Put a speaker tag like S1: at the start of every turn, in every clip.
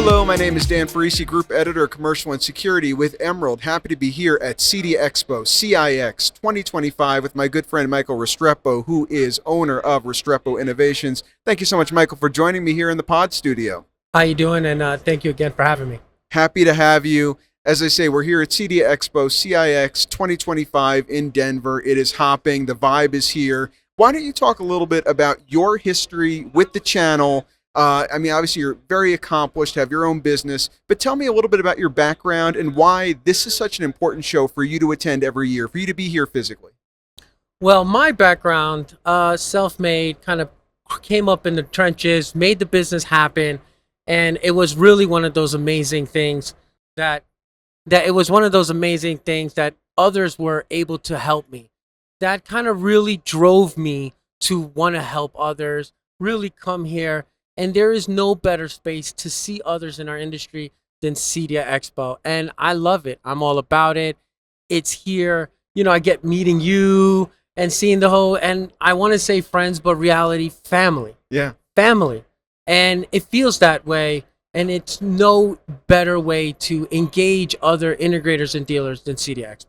S1: Hello, my name is Dan Ferrisi, Group Editor, Commercial and Security with Emerald. Happy to be here at CEDIA Expo, CIX 2025 with my good friend Michael Restrepo, who is owner of Restrepo Innovations. Thank you so much, Michael, for joining me here in the pod studio.
S2: How you doing? And thank you again for having me.
S1: Happy to have you. As I say, we're here at CEDIA Expo, CIX 2025 in Denver. It is hopping. The vibe is here. Why don't you talk a little bit about your history with the channel? Obviously, you're very accomplished, have your own business, but tell me a little bit about your background and why this is such an important show for you to attend every year, for you to be here physically.
S2: Well, my background, self-made, kind of came up in the trenches, made the business happen, and it was really one of those amazing things that others were able to help me. That kind of really drove me to want to help others, really come here. And there is no better space to see others in our industry than CEDIA Expo. And I love it. I'm all about it. It's here. You know, I get meeting you and seeing the whole, and I want to say friends, but reality, family.
S1: Yeah.
S2: Family. And it feels that way. And it's no better way to engage other integrators and dealers than CEDIA Expo.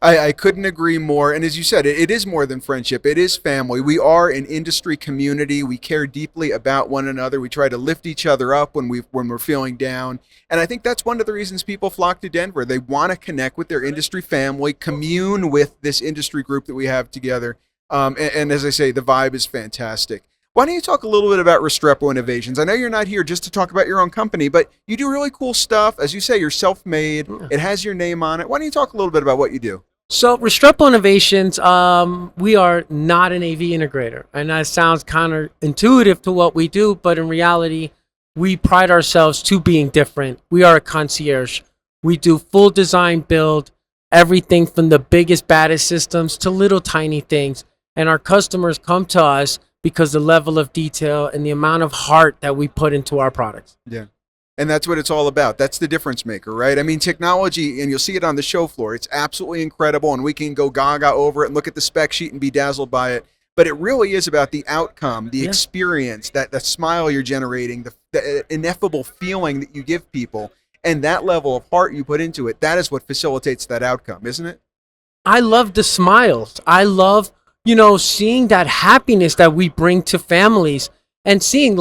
S1: I couldn't agree more. And as you said, it is more than friendship. It is family. We are an industry community. We care deeply about one another. We try to lift each other up when we're feeling down. And I think that's one of the reasons people flock to Denver. They want to connect with their industry family, commune with this industry group that we have together. And as I say, the vibe is fantastic. Why don't you talk a little bit about Restrepo Innovations? I know you're not here just to talk about your own company, but you do really cool stuff. As you say, you're self-made. Yeah. It has your name on it. Why don't you talk a little bit about what you do?
S2: So Restrepo Innovations, we are not an AV integrator, and that sounds counterintuitive to what we do, but in reality, we pride ourselves to being different. We are a concierge. We do full design build, everything from the biggest, baddest systems to little tiny things, and our customers come to us because the level of detail and the amount of heart that we put into our products.
S1: Yeah. And that's what it's all about. That's the difference maker, right? I mean, technology, and you'll see it on the show floor, it's absolutely incredible, and we can go gaga over it and look at the spec sheet and be dazzled by it. But it really is about the outcome, the experience, that smile you're generating, the ineffable feeling that you give people, and that level of heart you put into it. That is what facilitates that outcome, isn't it?
S2: I love the smiles. I love, seeing that happiness that we bring to families and seeing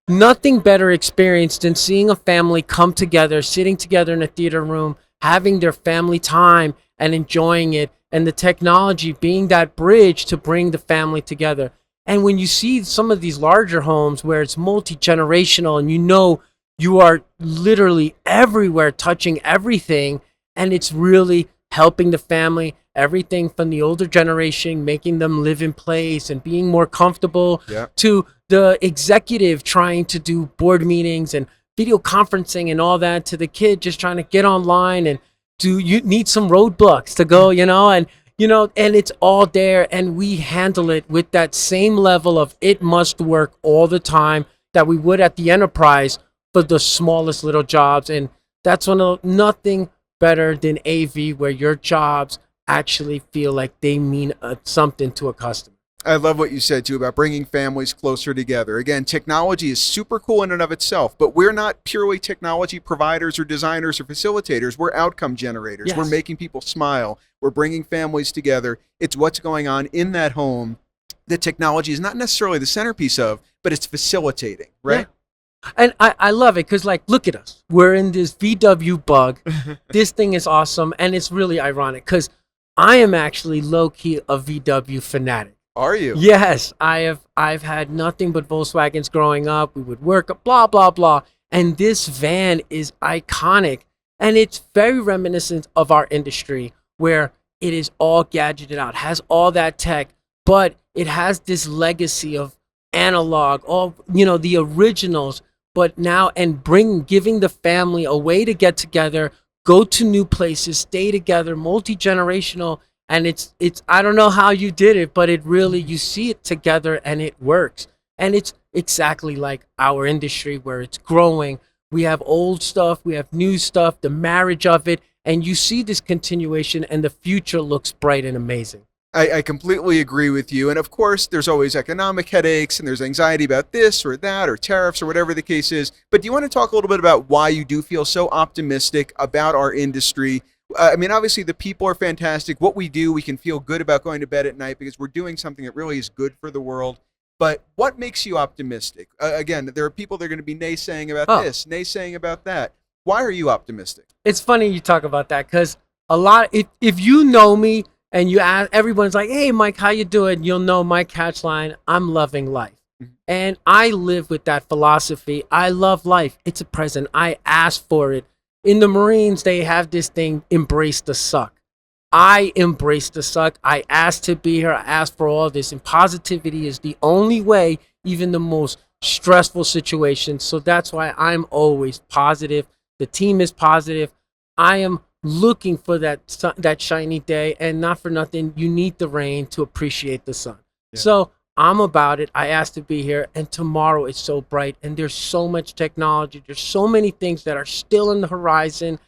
S2: nothing better experience than seeing a family come together, sitting together in a theater room, having their family time and enjoying it, and the technology being that bridge to bring the family together. And when you see some of these larger homes where it's multi-generational and you are literally everywhere touching everything, and it's really helping the family, everything from the older generation, making them live in place and being more comfortable, to the executive trying to do board meetings and video conferencing and all that, to the kid just trying to get online and you need some roadblocks to go, and it's all there, and we handle it with that same level of it must work all the time that we would at the enterprise for the smallest little jobs. And that's nothing better than AV, where your jobs actually feel like they mean something to a customer.
S1: I love what you said too about bringing families closer together. Again, technology is super cool in and of itself, but we're not purely technology providers or designers or facilitators. We're outcome generators.
S2: Yes.
S1: We're making people smile. We're bringing families together. It's what's going on in that home that technology is not necessarily the centerpiece of, but it's facilitating, right?
S2: Yeah. And I love it because, look at us. We're in this VW bug. This thing is awesome, and it's really ironic because I am actually low-key a VW fanatic.
S1: Are you?
S2: Yes, I've had nothing but Volkswagens growing up. We would work, blah, blah, blah. And this van is iconic. And it's very reminiscent of our industry, where it is all gadgeted out, has all that tech, but it has this legacy of analog, all, the originals, but now, and giving the family a way to get together, go to new places, stay together, multi-generational. And it's I don't know how you did it, but it really, you see it together and it works. And it's exactly like our industry, where it's growing. We have old stuff, we have new stuff, the marriage of it, and you see this continuation, and the future looks bright and amazing.
S1: I completely agree with you. And of course, there's always economic headaches and there's anxiety about this or that or tariffs or whatever the case is. But do you want to talk a little bit about why you do feel so optimistic about our industry? I mean, obviously, the people are fantastic. What we do, we can feel good about going to bed at night because we're doing something that really is good for the world. But what makes you optimistic? Again, there are people that are going to be naysaying about
S2: Oh,
S1: this, naysaying about that. Why are you optimistic?
S2: it's funny you talk about that because a lot, if you know me and you ask, everyone's like, hey, Mike, how you doing? You'll know my catchline, I'm loving life.
S1: Mhm.
S2: And I live with that philosophy. I love life. It's a present. I asked for it. In the Marines, they have this thing, embrace the suck. I embrace the suck. I asked to be here. I asked for all this. And positivity is the only way, even the most stressful situations. So that's why I'm always positive. The team is positive. I am looking for that shiny day, and not for nothing, you need the rain to appreciate the sun.
S1: Yeah.
S2: So I'm about it. I asked to be here, and tomorrow is so bright, and there's so much technology. There's so many things that are still in the horizon.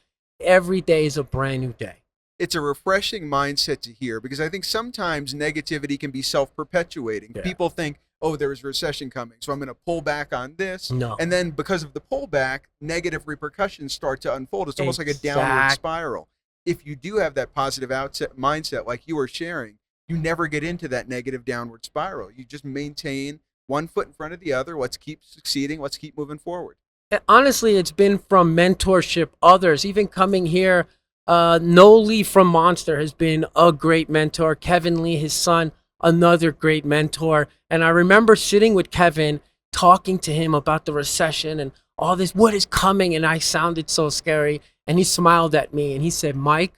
S2: Every day is a brand new day.
S1: It's a refreshing mindset to hear because I think sometimes negativity can be self-perpetuating.
S2: Yeah.
S1: People think, oh, there's a recession coming, so I'm going to pull back on this.
S2: No.
S1: And then because of the pullback, negative repercussions start to unfold. It's almost like a downward
S2: Exact-
S1: spiral. If you do have that positive mindset like you were sharing, you never get into that negative downward spiral. You just maintain one foot in front of the other. Let's keep succeeding. Let's keep moving forward.
S2: Honestly, it's been from mentorship, others, even coming here. Noel Lee from Monster has been a great mentor. Kevin Lee, his son, another great mentor. And I remember sitting with Kevin, talking to him about the recession and all this, what is coming. And I sounded so scary. And he smiled at me and he said, Mike,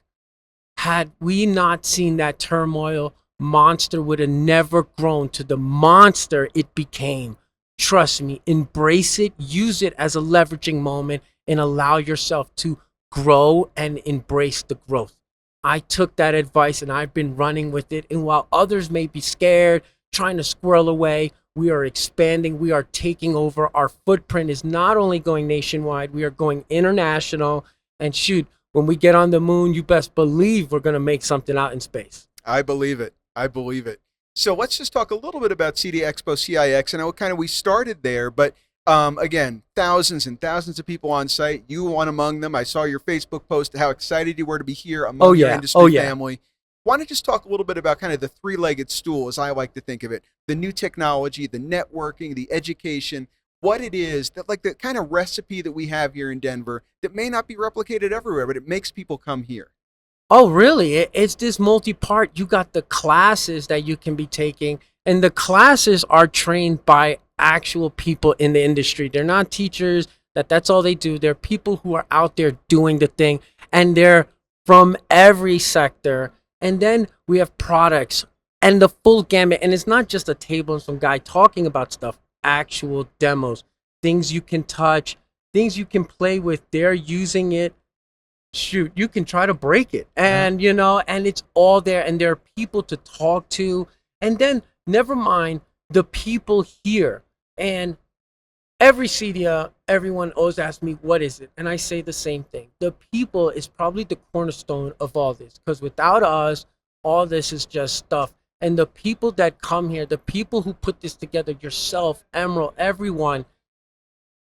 S2: had we not seen that turmoil, Monster would have never grown to the monster it became. Trust me, embrace it, use it as a leveraging moment, and allow yourself to grow and embrace the growth. I took that advice and I've been running with it. And while others may be scared, trying to squirrel away, we are expanding, we are taking over. Our footprint is not only going nationwide, we are going international. And shoot, when we get on the moon, you best believe we're going to make something out in space.
S1: I believe it. I believe it. So let's just talk a little bit about CEDIA Expo CIX. I know kind of we started there, but again, thousands and thousands of people on site. You one among them. I saw your Facebook post how excited you were to be here among your industry family. Want to just talk a little bit about kind of the three-legged stool, as I like to think of it: the new technology, the networking, the education. What it is that, like the kind of recipe that we have here in Denver, that may not be replicated everywhere, but it makes people come here.
S2: Oh, really? It's this multi-part. You got the classes that you can be taking, and the classes are trained by actual people in the industry. They're not teachers that's all they do. They're people who are out there doing the thing, and they're from every sector. And then we have products and the full gamut. And it's not just a table and some guy talking about stuff, actual demos, things you can touch, things you can play with. They're using it. Shoot, you can try to break it. And, and it's all there. And there are people to talk to. And then never mind the people here. And every CEDIA, everyone always asks me, what is it? And I say the same thing. The people is probably the cornerstone of all this. Because without us, all this is just stuff. And the people that come here, the people who put this together, yourself, Emerald, everyone,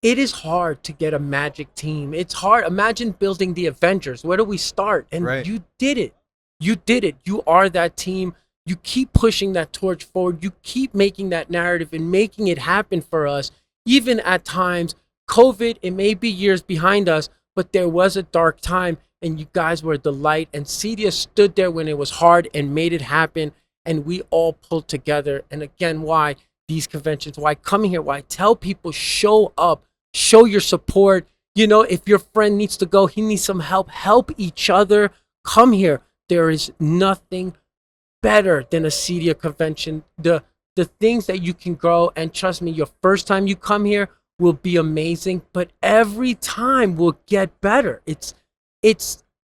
S2: it is hard to get a magic team. It's hard. Imagine building the Avengers. Where do we start? And
S1: Right.
S2: You did it. You did it. You are that team. You keep pushing that torch forward. You keep making that narrative and making it happen for us. Even at times, COVID, it may be years behind us, but there was a dark time and you guys were the light. And CEDIA stood there when it was hard and made it happen. And we all pulled together. And again, why these conventions, why coming here, why tell people show up, show your support. If your friend needs to go, he needs some help each other. Come here. There is nothing better than a CEDIA convention. The things that you can grow, and trust me, your first time you come here will be amazing, but every time will get better.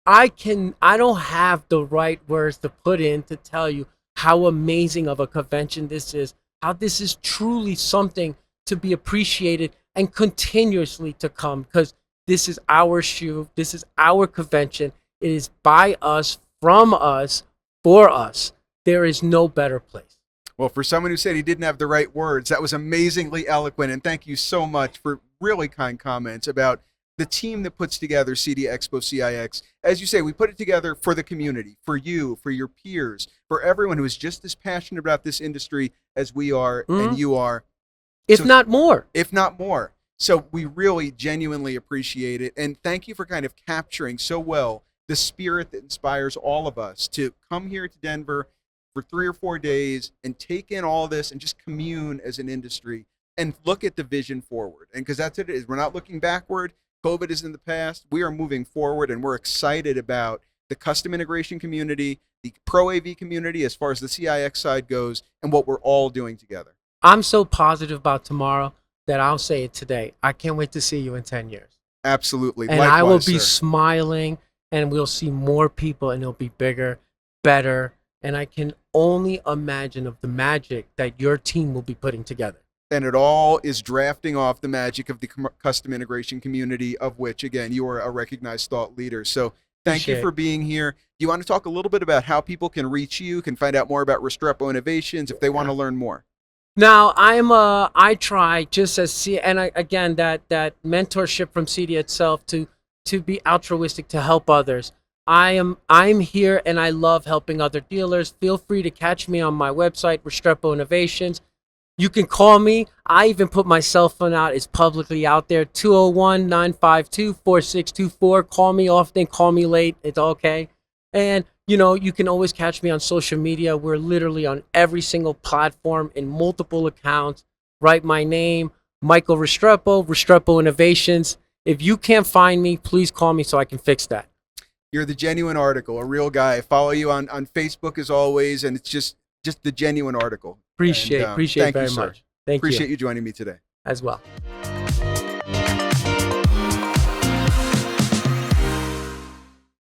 S2: I don't have the right words to put in to tell you how amazing of a convention this is, how this is truly something to be appreciated and continuously to come, because this is our shoe, this is our convention. It is by us, from us, for us. there is no better place.
S1: Well, for someone who said he didn't have the right words, that was amazingly eloquent. And thank you so much for really kind comments about the team that puts together CEDIA Expo CIX. As you say, we put it together for the community, for you, for your peers, for everyone who is just as passionate about this industry as we are and you are.
S2: If not more.
S1: If not more. So we really genuinely appreciate it. And thank you for kind of capturing so well the spirit that inspires all of us to come here to Denver for 3 or 4 days and take in all this and just commune as an industry and look at the vision forward. And because that's what it is. We're not looking backward. COVID is in the past. We are moving forward, and we're excited about the custom integration community, the Pro AV community as far as the CIX side goes, and what we're all doing together.
S2: I'm so positive about tomorrow that I'll say it today. I can't wait to see you in 10 years.
S1: Absolutely.
S2: And
S1: likewise,
S2: I will be
S1: sir.
S2: smiling, and we'll see more people, and it'll be bigger, better. And I can only imagine of the magic that your team will be putting together.
S1: And it all is drafting off the magic of the custom integration community, of which, again, you are a recognized thought leader. So thank you for being here. Do you want to talk a little bit about how people can reach you, can find out more about Restrepo Innovations if they want to learn more?
S2: Now, I try just as again that mentorship from CEDIA itself to be altruistic, to help others. I'm here and I love helping other dealers. Feel free to catch me on my website, Restrepo Innovations. You can call me. I even put my cell phone out. It's publicly out there, 201-952-4624. Call me often, call me late. It's okay. And, you can always catch me on social media. We're literally on every single platform in multiple accounts. Write my name, Michael Restrepo, Restrepo Innovations. If you can't find me, please call me so I can fix that.
S1: You're the genuine article, a real guy. I follow you on Facebook as always, and it's just the genuine article.
S2: Appreciate it very much. Thank you.
S1: Appreciate you joining me today.
S2: As well.